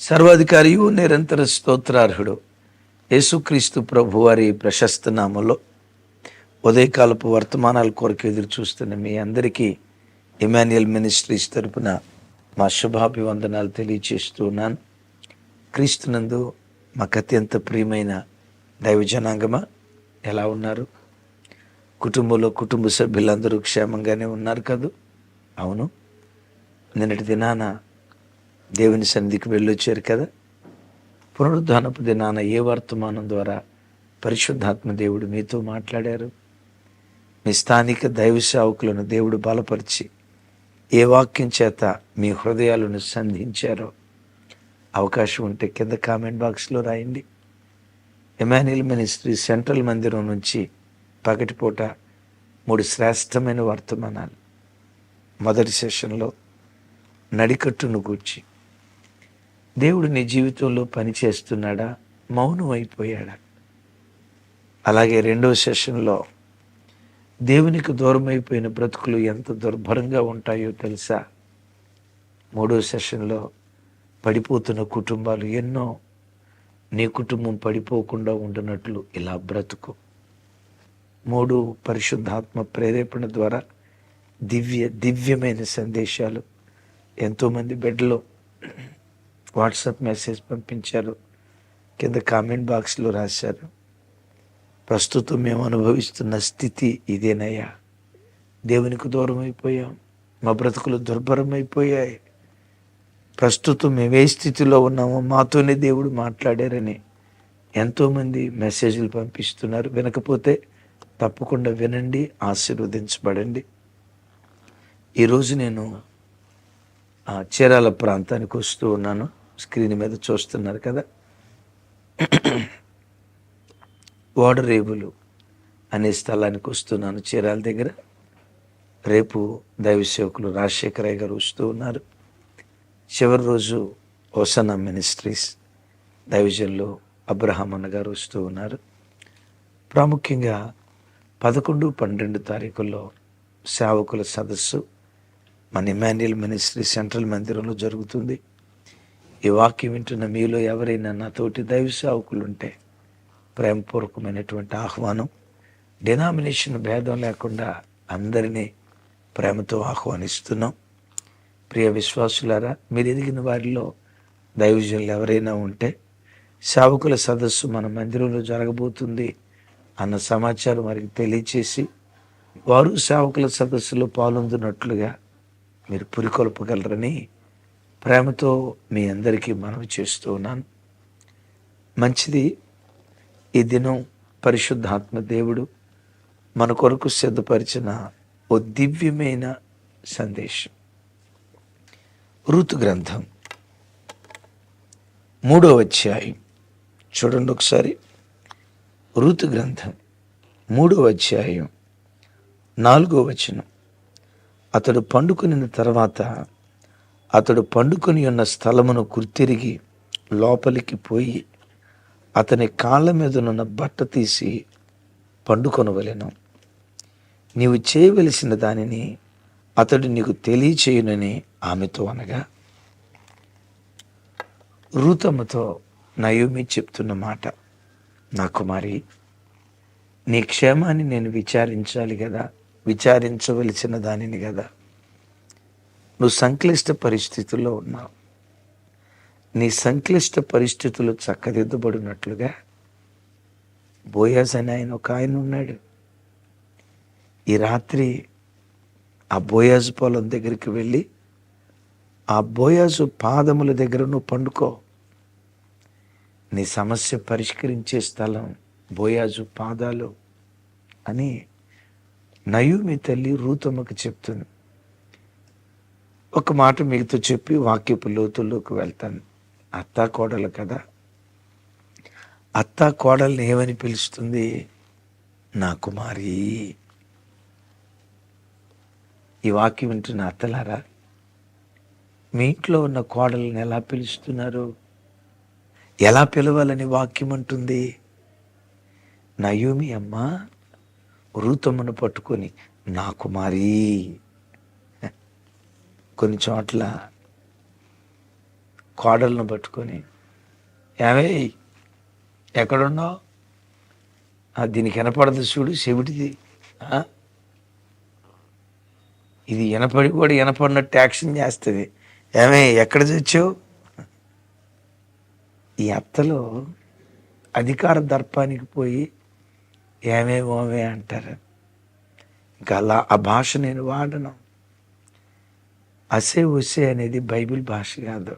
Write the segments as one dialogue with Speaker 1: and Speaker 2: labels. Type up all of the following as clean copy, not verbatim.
Speaker 1: సర్వాధికారియు నిరంతర స్తోత్రార్హుడు యేసుక్రీస్తు ప్రభు వారి ప్రశస్త నామంలో ఉదయకాలపు వర్తమానాల కొరకు ఎదురు చూస్తున్న మీ అందరికీ ఇమాన్యుయల్ మినిస్ట్రీస్ తరపున మా శుభాభివందనాలు తెలియచేస్తున్నాను. క్రీస్తునందు మాకు అత్యంత ప్రియమైన దైవ జనాంగమా, ఎలా ఉన్నారు? కుటుంబంలో కుటుంబ సభ్యులందరూ క్షేమంగానే ఉన్నారు కదూ? అవును, నిన్నటి దినాన దేవుని సన్నిధికి వెళ్ళొచ్చారు కదా. పునరుద్ధానపు దినాన ఏ వర్తమానం ద్వారా పరిశుద్ధాత్మ దేవుడు మీతో మాట్లాడారు? మీ స్థానిక దైవ సేవకులను దేవుడు బలపరిచి ఏ వాక్యం చేత మీ హృదయాలను సంధించారో అవకాశం ఉంటే కింద కామెంట్ బాక్స్లో రాయండి. ఇమాన్యుయల్ మినిస్ట్రీ సెంట్రల్ మందిరం నుంచి పగటిపూట 3 శ్రేష్టమైన వర్తమానాలు. మొదటి సెషన్లో నడికట్టును గూర్చి, దేవుడు నీ జీవితంలో పని చేస్తున్నాడా, మౌనం అయిపోయాడా? అలాగే రెండవ సెషన్లో దేవునికి దూరం అయిపోయిన బ్రతుకులు ఎంత దుర్భరంగా ఉంటాయో తెలుసా? మూడో సెషన్లో పడిపోతున్న కుటుంబాలు ఎన్నో, నీ కుటుంబం పడిపోకుండా ఉంటున్నట్లు ఇలా బ్రతుకు. 3 పరిశుద్ధాత్మ ప్రేరేపణ ద్వారా దివ్యమైన సందేశాలు. ఎంతోమంది బెడ్లో వాట్సాప్ మెసేజ్ పంపించారు, కింద కామెంట్ బాక్స్లో రాశారు. ప్రస్తుతం మేము అనుభవిస్తున్న స్థితి ఇదేనయ్యా, దేవునికి దూరం అయిపోయాం, మా బ్రతుకులు దుర్భరం అయిపోయాయి, ప్రస్తుతం మేము ఏ స్థితిలో ఉన్నామో మాతోనే దేవుడు మాట్లాడారని ఎంతోమంది మెసేజ్లు పంపిస్తున్నారు. వినకపోతే తప్పకుండా వినండి, ఆశీర్వదించబడండి. ఈరోజు నేను చీరాల ప్రాంతానికి వస్తూ ఉన్నాను. స్క్రీన్ మీద చూస్తున్నారు కదా. ఓడరేవులు అనే స్థలానికి వస్తున్నాను, చీరాల దగ్గర. రేపు దైవ సేవకులు రాజశేఖరయ్య గారు వస్తూ ఉన్నారు. చివరి రోజు హోసన్నా మినిస్ట్రీస్ దైవజన్లో అబ్రహాం అన్న గారు వస్తూ ఉన్నారు. ప్రాముఖ్యంగా 11, 12 తారీఖుల్లో సేవకుల సదస్సు మన ఇమాన్యుయల్ మినిస్ట్రీ సెంట్రల్ మందిరంలో జరుగుతుంది. ఈ వాక్యం వింటున్న మీలో ఎవరైనా నా తోటి దైవ సేవకులు ఉంటే ప్రేమపూర్వకమైనటువంటి ఆహ్వానం. డినామినేషన్ భేదం లేకుండా అందరినీ ప్రేమతో ఆహ్వానిస్తున్నాం. ప్రియ విశ్వాసులారా, మీరు ఎదిగిన వారిలో దైవజనులు ఎవరైనా ఉంటే సేవకుల సదస్సు మన మందిరంలో జరగబోతుంది అన్న సమాచారం వారికి తెలియచేసి వారు సేవకుల సదస్సులో పాల్గొంటున్నట్లుగా మీరు పురికొల్పగలరని ప్రేమతో మీ అందరికీ మనవి చేస్తూ ఉన్నాను. మంచిది. ఈ దినం పరిశుద్ధాత్మ దేవుడు మన కొరకు సిద్ధపరిచిన ఓ దివ్యమైన సందేశం. రూతు గ్రంథం 3వ అధ్యాయం చూడండి ఒకసారి. రూతు గ్రంథం 3వ అధ్యాయం 4వ వచనం. అతడు పండుకొనిన తర్వాత అతడు పండుకొని ఉన్న స్థలమును గుర్తిరిగి లోపలికి పోయి అతని కాళ్ళ మీదనున్న బట్ట తీసి పండుకొనవలెను. నీవు చేయవలసిన దానిని అతడు నీకు తెలియచేయునని ఆమెతో అనగా, రూతమ్మతో నయోమి చెప్తున్న మాట, నా కుమారి, నీ క్షేమాన్ని నేను విచారించాలి కదా, విచారించవలసిన దానిని కదా. నువ్వు సంక్లిష్ట పరిస్థితుల్లో ఉన్నావు. నీ సంక్లిష్ట పరిస్థితులు చక్కదిద్దబడినట్లుగా బోయాజ్ అని ఆయన ఉన్నాడు. ఈ రాత్రి ఆ బోయాజు పొలం దగ్గరికి వెళ్ళి ఆ బోయాజు పాదముల దగ్గర నువ్వు పండుకో. నీ సమస్య పరిష్కరించే స్థలం బోయాజు పాదాలు అని నయోమి తల్లి రూతమ్మకు చెప్తుంది. ఒక మాట మీతో చెప్పి వాక్యపు లోతుల్లోకి వెళ్తాను. అత్తా కోడలు కదా. అత్తా కోడల్ని ఏమని పిలుస్తుంది? నా కుమారి. ఈ వాక్యం వింటున్న అత్తలారా, మీ ఇంట్లో ఉన్న కోడల్ని ఎలా పిలుస్తున్నారు? ఎలా పిలవాలని వాక్యం అంటుంది? నయోమి అమ్మ రూతమ్మను పట్టుకొని నా కుమారి. కొన్ని చోట్ల కోడలను పట్టుకొని, ఏమే ఎక్కడున్నావు, దీనికి వినపడదు చూడు, చెవిటిది, ఇది వినపడి కూడా వినపడినట్టు యాక్షన్ చేస్తుంది. ఏమే ఎక్కడ తెచ్చావు? ఈ అత్తలో అధికార దర్పానికి పోయి ఏమేమోమే అంటారు. ఇంకా అలా ఆ భాష నేను వాడను. అసే ఒసే అనేది బైబిల్ భాష కాదు.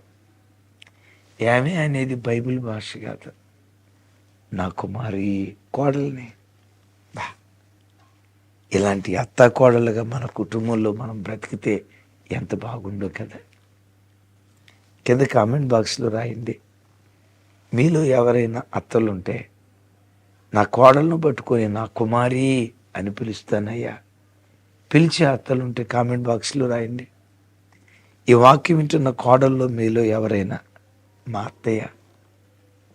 Speaker 1: ఏమే అనేది బైబిల్ భాష కాదు. నా కుమారి కోడల్ని, ఇలాంటి అత్త కోడలుగా మన కుటుంబంలో మనం బ్రతికితే ఎంత బాగుండో కదా. కింద కామెంట్ బాక్స్లో రాయండి, మీలో ఎవరైనా అత్తలుంటే నా కోడలను పట్టుకొని నా కుమారి అని పిలుస్తానయ్యా. పిలిచే అత్తలుంటే కామెంట్ బాక్స్లో రాయండి. ఈ వాక్యం వింటున్న కోడల్లో మీలో ఎవరైనా మా అత్తయ్య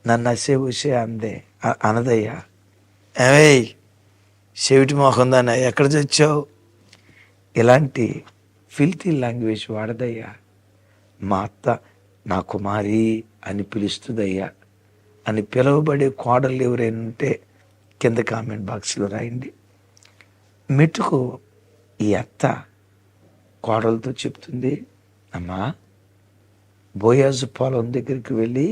Speaker 1: నన్ను అసే ఉసే అనదయ్యా, ఏయ్ చెవిటి మోకందానా ఎక్కడ తెచ్చావు, ఇలాంటి ఫిల్తీ లాంగ్వేజ్ వాడదయ్యా. మా అత్త నా కుమారి అని పిలుస్తుందయ్యా అని పిలువబడే కోడలు ఎవరైనా ఉంటే కింద కామెంట్ బాక్స్లో రాయండి. మెట్టుకు ఈ అత్త కోడలతో చెప్తుంది, అమ్మా బోయాజు పొలం దగ్గరికి వెళ్ళి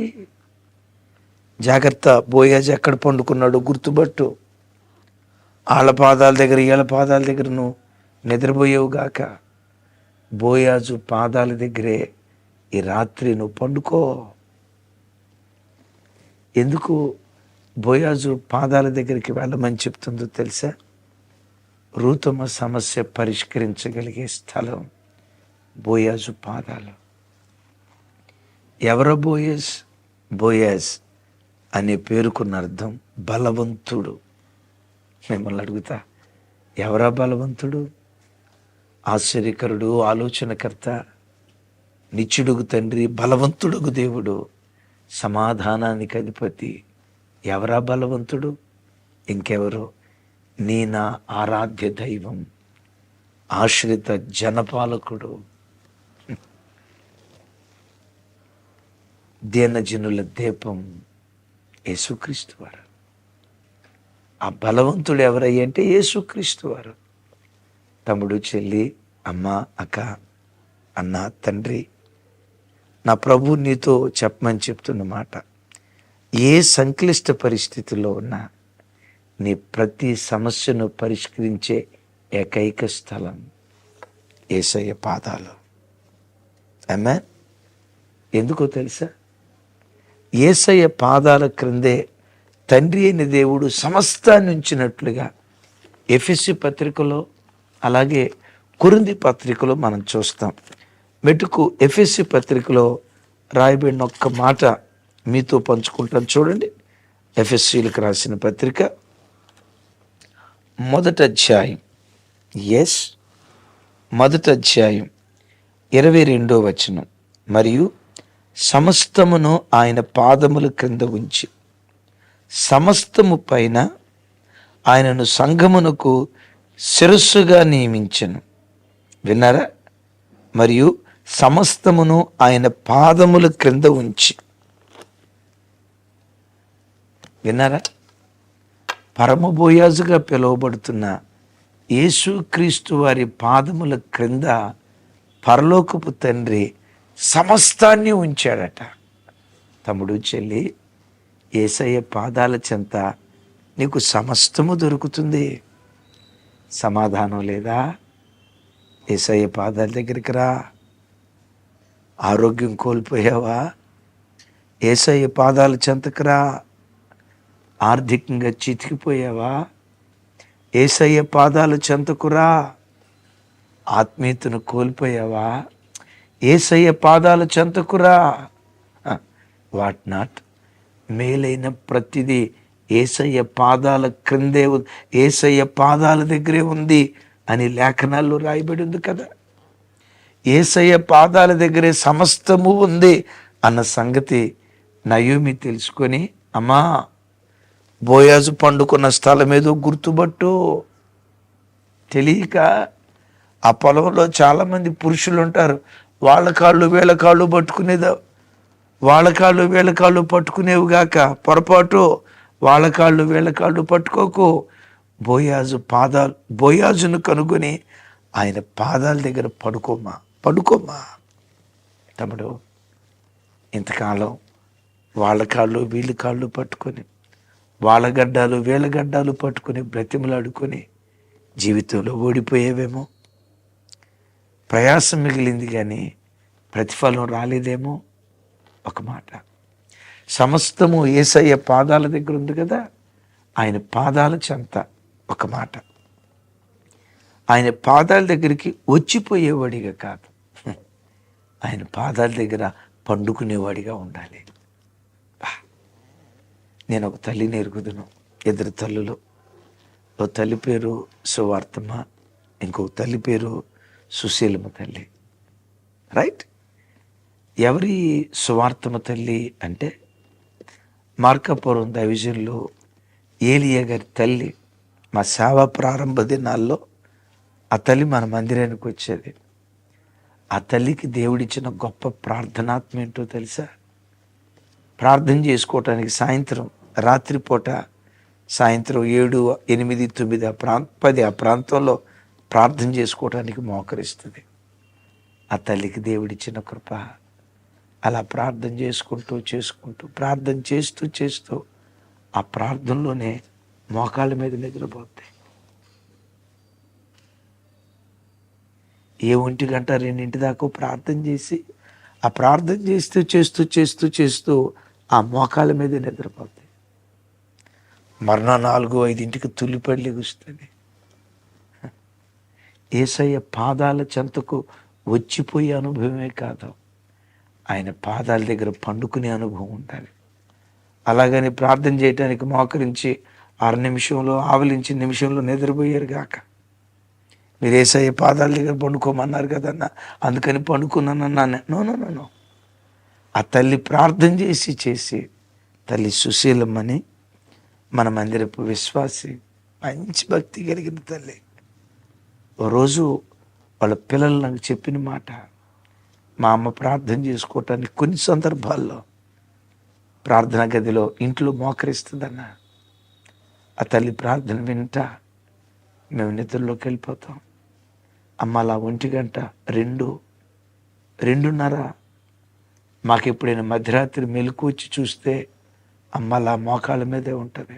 Speaker 1: జాగ్రత్త, బోయాజు ఎక్కడ పండుకున్నాడు గుర్తుపట్టు, వాళ్ళ పాదాల దగ్గర వీళ్ళ పాదాల దగ్గర నువ్వు నిద్రపోయేవుగాక, బోయాజు పాదాల దగ్గరే ఈ రాత్రి నువ్వు పండుకో. ఎందుకు బోయాజు పాదాల దగ్గరికి వెళ్ళమని చెప్తుందో తెలుసా? రూతమ్మ సమస్య పరిష్కరించగలిగే స్థలం బోయాజు పాదాలు. ఎవరో బోయాజ్? బోయాజ్ అనే పేరుకున్న అర్థం బలవంతుడు. మిమ్మల్ని అడుగుతా, ఎవరా బలవంతుడు? ఆశ్చర్యకరుడు, ఆలోచనకర్త, నిత్యుడుగు తండ్రి, బలవంతుడుగు దేవుడు, సమాధానానికి అధిపతి. ఎవరా బలవంతుడు? ఇంకెవరో, నీ నా ఆరాధ్య దైవం, ఆశ్రిత జనపాలకుడు, దీనజనుల దీపం యేసుక్రీస్తు వారు. ఆ బలవంతుడు ఎవరయ్య అంటే యేసుక్రీస్తు వారు. తమ్ముడు, చెల్లి, అమ్మ, అక్క, అన్న, తండ్రి, నా ప్రభు నీతో చెప్పమని చెప్తున్న మాట, ఏ సంక్లిష్ట పరిస్థితుల్లో ఉన్నా నీ ప్రతి సమస్యను పరిష్కరించే ఏకైక స్థలం యేసయ్య పాదాలు. ఆమేన్. ఎందుకో తెలుసా? యేసయ్య పాదాల క్రిందే తండ్రి అయిన దేవుడు సమస్తాన్ని ఉంచినట్లుగా ఎఫెసీ పత్రికలో అలాగే కొరింథీ పత్రికలో మనం చూస్తాం. మెటుకు ఎఫెసీ పత్రికలో రాయబడిన ఒక్క మాట మీతో పంచుకుంటాను చూడండి. ఎఫెసీలకు రాసిన పత్రిక 1వ అధ్యాయం, 22వ వచనం, మరియు సమస్తమును ఆయన పాదముల క్రింద ఉంచి సమస్తము పైన ఆయనను సంఘమునకు శిరస్సుగా నియమించెను. విన్నారా? మరియు సమస్తమును ఆయన పాదముల క్రింద ఉంచి. విన్నారా? పరమబోయాజుగా పిలువబడుతున్న యేసుక్రీస్తు వారి పాదముల క్రింద పరలోకపు తండ్రి సమస్తాన్ని ఉంచాడట. తమ్ముడు, చెల్లి, యేసయ్య పాదాల చెంత నీకు సమస్తము దొరుకుతుంది. సమాధానం లేదా? యేసయ్య పాదాల దగ్గరికి రా. ఆరోగ్యం కోల్పోయావా? యేసయ్య పాదాల చెంతకు రా. ఆర్థికంగా చితికిపోయావా? యేసయ్య పాదాల చెంతకు రా. ఆత్మీయతను కోల్పోయావా? యేసయ్య పాదాల చెంతకు రా. వాట్ నాట్, మేలైన ప్రతిదీ యేసయ్య పాదాల క్రిందే, యేసయ్య పాదాల దగ్గరే ఉంది అని లేఖనాల్లో రాయబడి ఉంది కదా. యేసయ్య పాదాల దగ్గరే సమస్తము ఉంది అన్న సంగతి నయోమి తెలుసుకొని, అమ్మా బోయాజు పండుకున్న స్థలం ఏదో గుర్తుపట్టు. తెలియక ఆ పొలంలో చాలామంది పురుషులు ఉంటారు, వాళ్ళ కాళ్ళు వీళ్ళ కాళ్ళు పట్టుకునేదా వాళ్ళ కాళ్ళు వీళ్ళ కాళ్ళు పట్టుకునేవుగాక. పొరపాటు వాళ్ళ కాళ్ళు వీళ్ళ కాళ్ళు పట్టుకోకు. బోయాజును కనుగొని ఆయన పాదాల దగ్గర పడుకోమా. తమ్ముడు, ఇంతకాలం వాళ్ళ కాళ్ళు వీళ్ళ కాళ్ళు పట్టుకొని, వాళ్ళ గడ్డాలు వీళ్ళ గడ్డాలు పట్టుకొని బ్రతిమలాడుకొని జీవితంలో ఓడిపోయేవేమో. ప్రయాసం మిగిలింది కానీ ప్రతిఫలం రాలేదేమో. ఒక మాట, సమస్తము యేసయ్య పాదాల దగ్గర ఉంది కదా, ఆయన పాదాల చెంత ఒక మాట, ఆయన పాదాల దగ్గరికి వచ్చిపోయేవాడిగా కాదు, ఆయన పాదాల దగ్గర పండుకునేవాడిగా ఉండాలి. నేను ఒక తల్లిని ఎరుగుదును, ఇద్దరు తల్లులు. ఓ తల్లి పేరు సువార్తమ్మ, ఇంకో తల్లి పేరు సుశీలమ్మ తల్లి. రైట్? ఎవరి సువార్తమ్మ తల్లి అంటే మార్కాపురం దైవజన్లో ఏలియా గారి తల్లి. మా సేవ ప్రారంభ దినాల్లో ఆ తల్లి మన మందిరానికి వచ్చేది. ఆ తల్లికి దేవుడిచ్చిన గొప్ప ప్రార్థనాత్మ ఏంటో తెలుసా? ప్రార్థన చేసుకోవటానికి సాయంత్రం, రాత్రిపూట, సాయంత్రం 7, 8, 9, 10 ఆ ప్రాంతంలో ప్రార్థన చేసుకోవటానికి మోకరిస్తుంది. ఆ తల్లికి దేవుడిచ్చిన కృప. అలా ప్రార్థన చేసుకుంటూ ప్రార్థన చేస్తూ ఆ ప్రార్థనలోనే మోకాళ్ళ మీద నిద్రపోతాయి. ఏ 1 గంట 2 దాకా ప్రార్థన చేసి, ఆ ప్రార్థన చేస్తూ ఆ మోకాళ్ళ మీద నిద్రపోతాయి. మరణ 4, 5 తుల్లిపడి లెగుస్తుంది. యేసయ్య పాదాల చెంతకు వచ్చిపోయే అనుభవమే కాదు, ఆయన పాదాల దగ్గర పండుకునే అనుభవం ఉండాలి. అలాగని ప్రార్థన చేయటానికి మోకరించి 6 నిమిషంలో ఆవలించి నిమిషంలో నిద్రపోయారు గాక. మీరు యేసయ్య పాదాల దగ్గర పండుకోమన్నారు కదన్నా, అందుకని పండుకున్నానన్నా. నో. ఆ తల్లి ప్రార్థన చేసి తల్లి సుశీలమ్మని మన మందిరపు విశ్వాసి, మంచి భక్తి కలిగిన తల్లి. ఓ రోజు వాళ్ళ పిల్లలు నాకు చెప్పిన మాట, మా అమ్మ ప్రార్థన చేసుకోవటానికి కొన్ని సందర్భాల్లో ప్రార్థనా గదిలో ఇంట్లో మోకరిస్తుందన్న. ఆ తల్లి ప్రార్థన వింటా మేము నిద్రలోకి వెళ్ళిపోతాం. అమ్మ అలా 1 గంట 2:30 మాకు ఎప్పుడైనా మధ్యరాత్రి మెలకు వచ్చి చూస్తే అమ్మ అలా మోకాళ్ళ మీదే ఉంటుంది.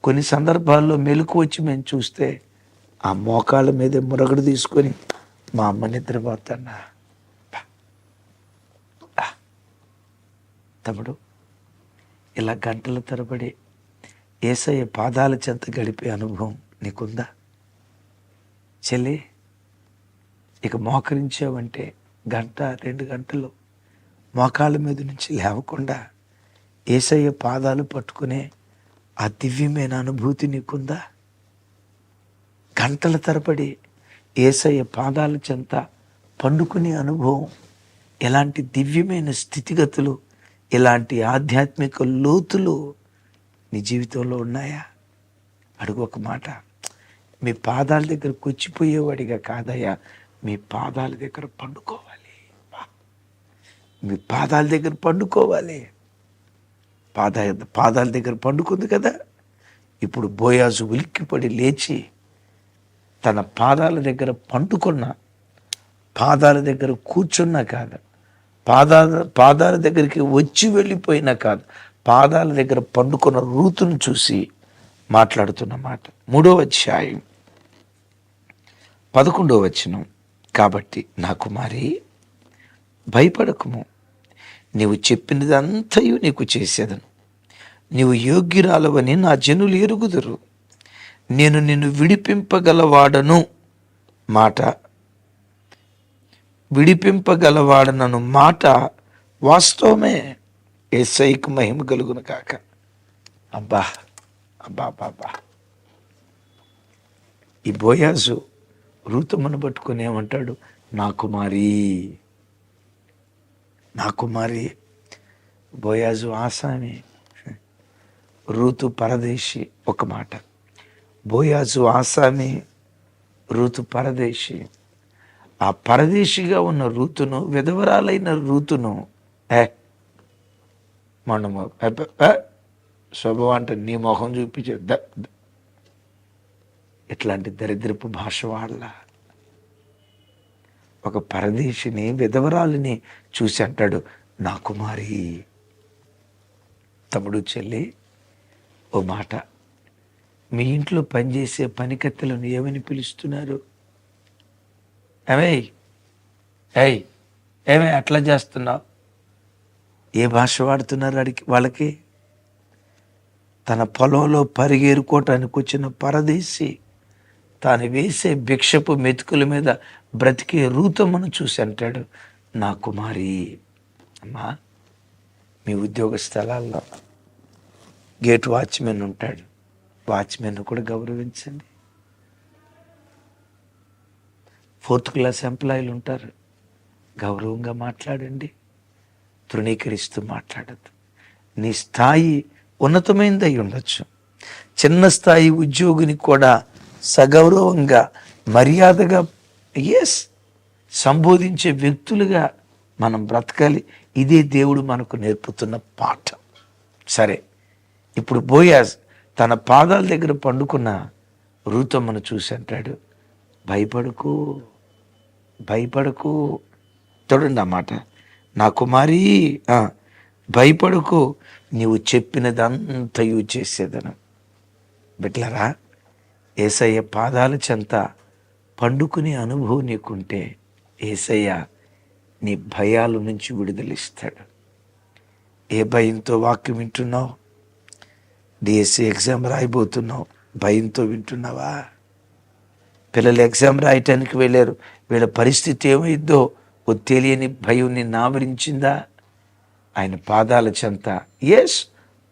Speaker 1: కొన్ని సందర్భాల్లో మెలకు వచ్చి మేము చూస్తే ఆ మోకాళ్ళ మీదే మురగడు తీసుకొని మా అమ్మ నిద్రపోతాన్నా. తమ్ముడు, ఇలా గంటల తరబడి యేసయ్య పాదాల చెంత గడిపే అనుభవం నీకుందా? చెల్లి, ఇక మోకరించావంటే 1-2 గంటలు మోకాళ్ళ మీద నుంచి లేవకుండా యేసయ్య పాదాలు పట్టుకునే ఆ దివ్యమైన అనుభూతి నీకుందా? గంటల తరబడి యేసయ్య పాదాల చెంత పండుకునే అనుభవం, ఎలాంటి దివ్యమైన స్థితిగతులు, ఇలాంటి ఆధ్యాత్మిక లోతులు నీ జీవితంలో ఉన్నాయా? అడుగు ఒక మాట. మీ పాదాల దగ్గరకు వచ్చిపోయేవాడిగా కాదయ్యా, మీ పాదాల దగ్గర పండుకోవాలి. మీ పాదాల దగ్గర పండుకోవాలి. పాదాల దగ్గర పండుకుంది కదా. ఇప్పుడు బోయాజు ఉలిక్కిపడి లేచి తన పాదాల దగ్గర పండుకున్న, పాదాల దగ్గర కూర్చున్నా కాదు, పాదాల దగ్గరికి వచ్చి వెళ్ళిపోయినా కాదు, పాదాల దగ్గర పండుకున్న రూతును చూసి మాట్లాడుతున్న మాట. 3వ అధ్యాయం 11వ వచనం. కాబట్టి నా కుమారి, భయపడకుము, నీవు చెప్పినదంతయు నీకు చేసేదను. నీవు యోగ్యురాలవని నా జనులు ఎరుగుదురు. నేను నిన్ను విడిపింపగలవాడను విడిపింపగలవాడనను మాట వాస్తవమే. యేసయ్యకు మహిమ కలుగును కాక. అబ్బా. ఈ బోయాజు రూతమ్మను పట్టుకుని ఏమంటాడు? నా కుమారి. బోయాజు ఆసామి, రూతు పరదేశి. ఒక మాట, బోయాజు ఆసామి, రూతు పరదేశి. ఆ పరదేశిగా ఉన్న రూతును, విధవరాలైన రూతును మనము శుభం అంటే నీ మొహం చూపించే ఇట్లాంటి దరిద్రపు భాష వాళ్ళ. ఒక పరదేశిని విధవరాలిని చూసి అంటాడు, నా కుమారి. తమ్ముడు చెల్లి, ఓ మాట, మీ ఇంట్లో పనిచేసే పనికత్తెలను ఏమని పిలుస్తున్నారు? ఏమే అట్లా చేస్తున్నావు? ఏ భాష వాడుతున్నారు వాళ్ళకి? తన పొలంలో పరిగేరుకోవటానికి వచ్చిన పరదేశి తాను వేసే భిక్షపు మెతుకుల మీద బ్రతికే రూతమ్మను చూసి అంటాడు, నా కుమారి. అమ్మా, మీ ఉద్యోగ స్థలాల్లో గేట్ వాచ్మెన్ ఉంటాడు, వాచ్మెన్ కూడా గౌరవించండి. 4th క్లాస్ ఎంప్లాయీలు ఉంటారు, గౌరవంగా మాట్లాడండి, తృణీకరిస్తూ మాట్లాడద్దు. నీ స్థాయి ఉన్నతమైనదై ఉండొచ్చు, చిన్న స్థాయి ఉద్యోగిని కూడా సగౌరవంగా మర్యాదగా సంబోధించే వ్యక్తులుగా మనం బ్రతకాలి. ఇదే దేవుడు మనకు నేర్పుతున్న పాఠం. సరే, ఇప్పుడు బోయాజ్ తన పాదాల దగ్గర పండుకున్న రూతమ్మను చూసి అంటాడు, భయపడకు, భయపడకు. చూడండి అన్నమాట, నా కుమారి, భయపడకు, నీవు చెప్పినదంతయు చేసేదను. బిడ్డలారా, యేసయ్య పాదాల చెంత పండుకునే అనుభవం నీకుంటే యేసయ్య నీ భయాల నుంచి విడుదలిస్తాడు. ఏ భయంతో వాక్యం వింటున్నావు? డిఎస్సి ఎగ్జామ్ రాయబోతున్నావు, భయంతో వింటున్నావా? పిల్లలు ఎగ్జామ్ రాయటానికి వెళ్ళారు, వీళ్ళ పరిస్థితి ఏమైద్దో ఓ తెలియని భయం నిన్ను ఆవరించిందా? ఆయన పాదాల చెంత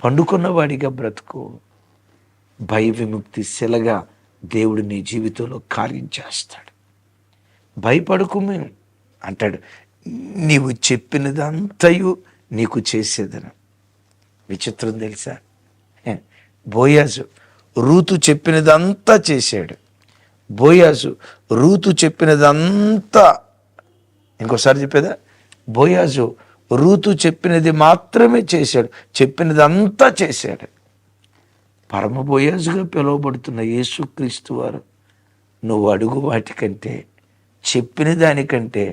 Speaker 1: పండుకున్నవాడిగా బ్రతుకు. భయ విముక్తి శిలగా దేవుడు నీ జీవితంలో కార్యం చేస్తాడు. భయపడకు అంటాడు, నీవు చెప్పినదంతయు నీకు చేసేదను. విచిత్రం తెలుసా? బోయాజు రూతు చెప్పినదంతా చేశాడు. బోయాజు రూతు చెప్పినదంతా, ఇంకోసారి చెప్పేదా? బోయాజు రూతు చెప్పినది మాత్రమే చేశాడు, చెప్పినదంతా చేశాడు. పరమ బోయాజుగా పిలువబడుతున్న యేసుక్రీస్తు వారు నువ్వు అడుగు వాటికంటే, చెప్పిన దానికంటే,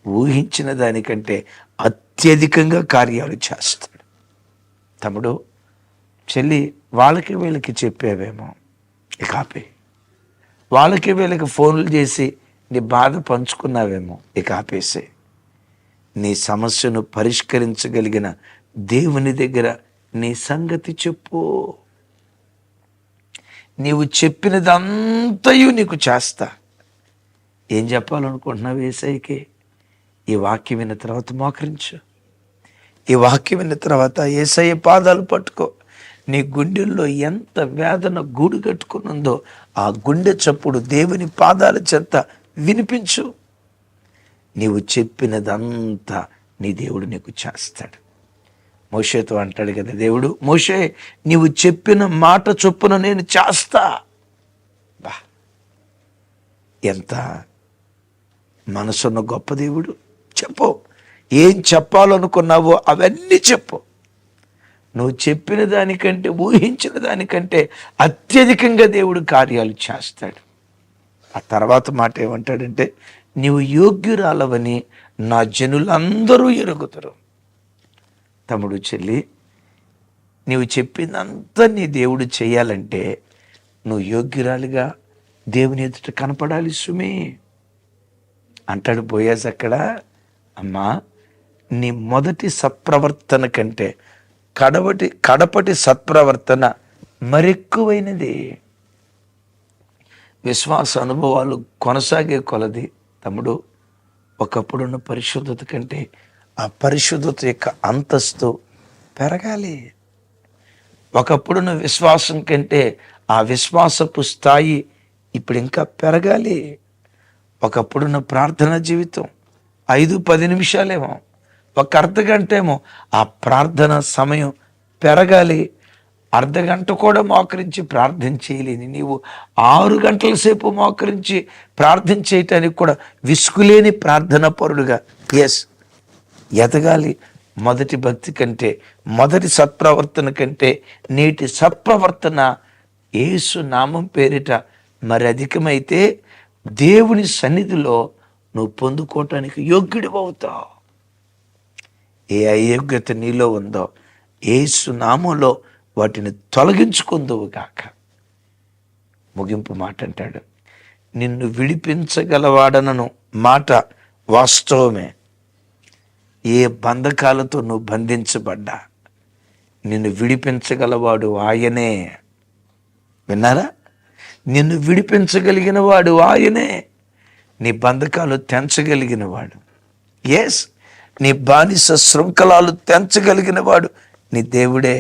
Speaker 1: ఊహించిన దానికంటే అత్యధికంగా కార్యాలు చేస్తాడు. తమ్ముడు చెల్లి, వాళ్ళకి వీళ్ళకి చెప్పేవేమో, ఇక ఆపే. వాళ్ళకి వీళ్ళకి ఫోన్లు చేసి నీ బాధ పంచుకున్నావేమో, ఇక ఆపేసే. నీ సమస్యను పరిష్కరించగలిగిన దేవుని దగ్గర నీ సంగతి చెప్పు. నీవు చెప్పినదంతయు నీకు చేస్తా. ఏం చెప్పాలనుకుంటున్నావు యేసయ్యకి? ఈ వాక్యం విన్న తర్వాత మోకరించు. ఈ వాక్యం విన్న తర్వాత యేసయ్య పాదాలు పట్టుకో. నీ గుండెల్లో ఎంత వేదన గూడు కట్టుకునుందో ఆ గుండె చప్పుడు దేవుని పాదాల చెంత వినిపించు. నీవు చెప్పినదంతా నీ దేవుడు నీకు చేస్తాడు. మోషేతో అంటాడు కదా దేవుడు, మోషే నీవు చెప్పిన మాట చొప్పున నేను చేస్తా. బా, ఎంత మనసున్న గొప్ప దేవుడు. చెప్పు, ఏం చెప్పాలనుకున్నావో అవన్నీ చెప్పు. నువ్వు చెప్పిన దానికంటే, ఊహించిన దానికంటే అత్యధికంగా దేవుడు కార్యాలు చేస్తాడు. ఆ తర్వాత మాట ఏమంటాడంటే, నీవు యోగ్యురాలవని నా జనులందరూ ఎరుగుతారు. తమ్ముడు చెల్లి, నీవు చెప్పిందంతా నీ దేవుడు చేయాలంటే నువ్వు యోగ్యురాలిగా దేవుని ఎదుట కనపడాలి సుమి. అంటాడు బోయాజ్ అక్కడ, అమ్మా, నీ మొదటి సత్ప్రవర్తన కంటే కడపటి సత్ప్రవర్తన మరెక్కువైనది. విశ్వాస అనుభవాలు కొనసాగే కొలది తమ్ముడు, ఒకప్పుడున్న పరిశుద్ధత కంటే ఆ పరిశుద్ధత యొక్క అంతస్తు పెరగాలి. ఒకప్పుడున్న విశ్వాసం కంటే ఆ విశ్వాసపు స్థాయి ఇప్పుడు ఇంకా పెరగాలి. ఒకప్పుడున్న ప్రార్థనా జీవితం 5-10 నిమిషాలేమో, ఒక అర్ధగంట ఏమో, ఆ ప్రార్థన సమయం పెరగాలి. అర్ధగంట కూడా మోకరించి ప్రార్థన చేయలేని నీవు 6 గంటల సేపు మోకరించి ప్రార్థన చేయటానికి కూడా విసుగులేని ప్రార్థన పరుడుగా ఎదగాలి. మొదటి భక్తి కంటే, మొదటి సత్ప్రవర్తన కంటే నేటి సత్ప్రవర్తన యేసు నామం పేరిట మరి అధికమైతే దేవుని సన్నిధిలో నువ్వు పొందుకోవటానికి యోగ్యుడివవుతావు. ఏ అయోగ్యత నీలో ఉందో యేసు నామంలో వాటిని తొలగించుకుందువు గాక. ముగింపు మాట అంటాడు, నిన్ను విడిపించగలవాడనను మాట వాస్తవమే. ఏ బంధకాలతో నువ్వు బంధించబడ్డా నిన్ను విడిపించగలవాడు ఆయనే. విన్నారా? నిన్ను విడిపించగలిగిన వాడు ఆయనే. నీ బంధకాలు తెంచగలిగిన వాడు, ఎస్, నీ బానిస శృంఖలాలు తెంచగలిగిన వాడు నీ దేవుడే.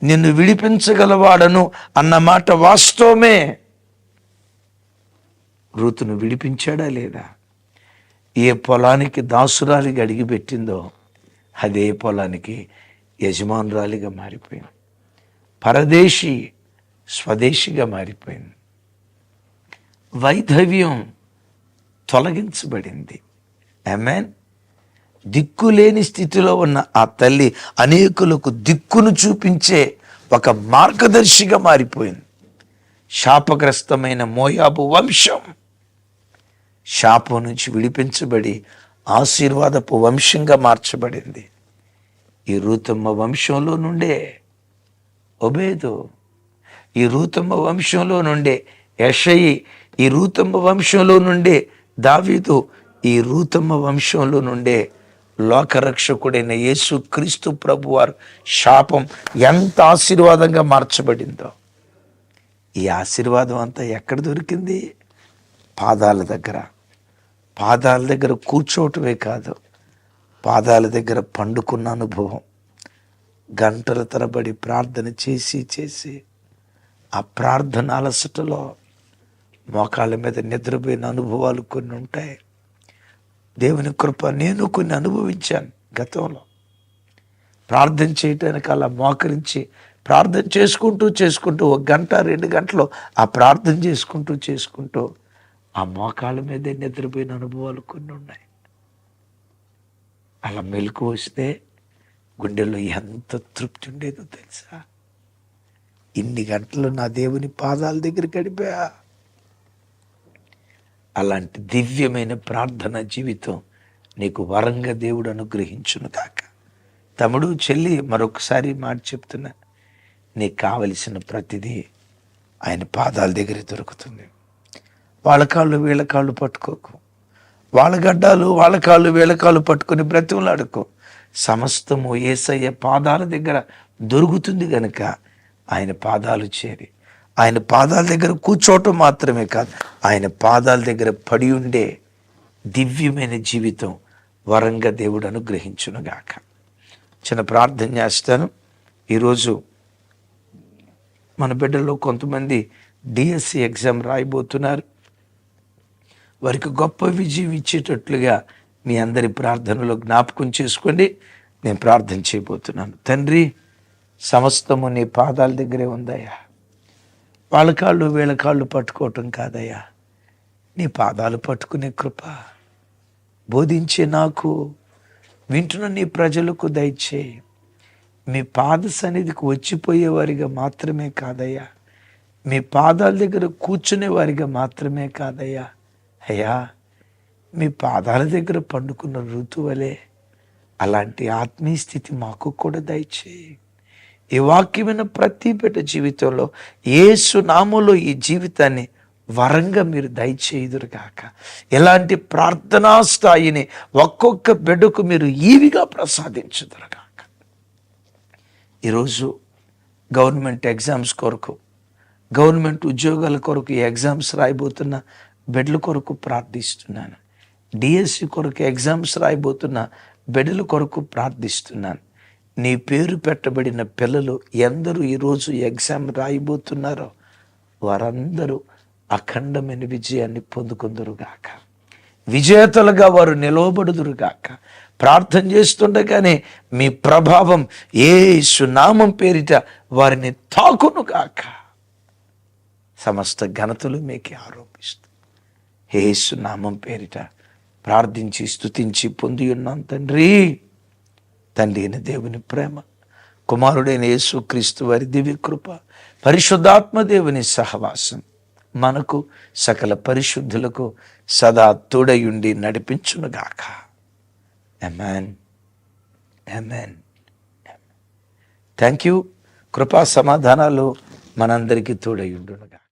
Speaker 1: నిన్ను విడిపించగలవాడను అన్న మాట వాస్తవమే. రూతును విడిపించాడా లేదా? ఏ పొలానికి దాసురాలిగా అడిగిపెట్టిందో అదే పొలానికి యజమానురాలిగా మారిపోయింది. పరదేశి స్వదేశిగా మారిపోయింది. వైధవ్యం తొలగించబడింది. ఆమేన్. దిక్కులేని స్థితిలో ఉన్న ఆ తల్లి అనేకులకు దిక్కును చూపించే ఒక మార్గదర్శిగా మారిపోయింది. శాపగ్రస్తమైన మోయాబు వంశం శాపం నుంచి విడిపించబడి ఆశీర్వాదపు వంశంగా మార్చబడింది. ఈ రూతమ్మ వంశంలో నుండే ఒబేదు, ఈ రూతమ్మ వంశంలో నుండే యెషయి, ఈ రూతమ్మ వంశంలో నుండే దావీదు, ఈ రూతమ్మ వంశంలో నుండే లోకరక్షకుడైన యేసు క్రీస్తు ప్రభువారు శాపం ఎంత ఆశీర్వాదంగా మార్చబడిందో. ఈ ఆశీర్వాదం అంతా ఎక్కడ దొరికింది? పాదాల దగ్గర. పాదాల దగ్గర కూర్చోవటమే కాదు, పాదాల దగ్గర పండుకున్న అనుభవం. గంటల తరబడి ప్రార్థన చేసి చేసి ఆ ప్రార్థన అలసటలో మోకాళ్ళ మీద నిద్రపోయిన అనుభవాలు కొన్ని ఉంటాయి. దేవుని కృప నేను కొన్ని అనుభవించాను గతంలో. ప్రార్థన చేయటానికి అలా మోకరించి ప్రార్థన చేసుకుంటూ 1 గంట 2 గంటలు ఆ ప్రార్థన చేసుకుంటూ ఆ మోకాళ్ళ మీదే నిద్రపోయిన అనుభవాలు కొన్ని ఉన్నాయి. అలా మెలకు వస్తే గుండెల్లో ఎంత తృప్తి ఉండేదో తెలుసా? ఇన్ని గంటలు నా దేవుని పాదాల దగ్గర గడిపా. అలాంటి దివ్యమైన ప్రార్థన జీవితం నీకు వరంగా దేవుడు అనుగ్రహించును కాక. తమ్ముడు, చెల్లి, మరొకసారి మాట చెప్తున్నా, నీకు కావలసిన ప్రతిదీ ఆయన పాదాల దగ్గర దొరుకుతుంది. వాళ్ళ కాళ్ళు వీళ్ళ కాళ్ళు పట్టుకోకు, వాళ్ళ గడ్డాలు వాళ్ళ కాళ్ళు వీళ్ళ కాళ్ళు పట్టుకొని బ్రతిమలాడుకో. సమస్తము యేసయ్య పాదాల దగ్గర దొరుకుతుంది గనుక ఆయన పాదాలు చేరి ఆయన పాదాల దగ్గర కూర్చోవటం మాత్రమే కాదు, ఆయన పాదాల దగ్గర పడి ఉండే దివ్యమైన జీవితం వరంగా దేవుడు అనుగ్రహించునుగాక. చిన్న ప్రార్థన చేస్తాను. ఈరోజు మన బిడ్డల్లో కొంతమంది డిఎస్సి ఎగ్జామ్ రాయబోతున్నారు. వారికి గొప్ప విజయం ఇచ్చేటట్లుగా మీ అందరి ప్రార్థనలో జ్ఞాపకం చేసుకోండి. నేను ప్రార్థన చేయబోతున్నాను. తండ్రి, సమస్తము నీ పాదాల దగ్గరే ఉందయ్యా. వాళ్ళ కాళ్ళు వీళ్ళ కాళ్ళు పట్టుకోవటం కాదయ్యా, నీ పాదాలు పట్టుకునే కృప బోధించే నాకు, వింటున్న నీ ప్రజలకు దయచేయి. మీ పాద సన్నిధికి వచ్చిపోయేవారిగా మాత్రమే కాదయ్యా, మీ పాదాల దగ్గర కూర్చునే వారిగా మాత్రమే కాదయ్యా, అయ్యా మీ పాదాల దగ్గర పండుకున్న ఋతువలే అలాంటి ఆత్మీయ స్థితి మాకు కూడా దయచేయి. ఈ వాక్యమైన ప్రతి బిడ్డ జీవితంలో యేసు నామములో ఈ జీవితాన్ని వరంగా మీరు దయచేయుదురుగాక. ఎలాంటి ప్రార్థనా స్థాయిని ఒక్కొక్క బిడ్డకు మీరు ఈవిగా ప్రసాదించుదురుగాక. ఈరోజు గవర్నమెంట్ ఎగ్జామ్స్ కొరకు, గవర్నమెంట్ ఉద్యోగాల కొరకు ఈ ఎగ్జామ్స్ రాయబోతున్న బిడ్డల కొరకు ప్రార్థిస్తున్నాను. డిఎస్సి కొరకు ఎగ్జామ్స్ రాయబోతున్న బిడ్డల కొరకు ప్రార్థిస్తున్నాను. నీ పేరు పెట్టబడిన పిల్లలు ఎందరూ ఈరోజు ఎగ్జామ్ రాయబోతున్నారో వారందరూ అఖండమైన విజయాన్ని పొందుకుందురుగాక. విజేతలుగా వారు నిలవబడుదురుగాక. ప్రార్థన చేస్తుండగానే మీ ప్రభావం యేసు నామం పేరిట వారిని తాకునుగాక. సమస్త ఘనతలు మీకే ఆరోపిస్తూ యేసు నామం పేరిట ప్రార్థించి స్తుతించి పొంది ఉన్నాం తండ్రి, తండ్రి అయిన దేవుని ప్రేమ, కుమారుడైన యేసుక్రీస్తు వారి దివ్య కృప, పరిశుద్ధాత్మ దేవుని సహవాసం మనకు సకల పరిశుద్ధులకు సదా తోడయుండి నడిపించునుగాక. ఆమేన్. ఆమేన్. Thank you. కృపా సమాధానాలు మనందరికీ తోడయుండునుగాక.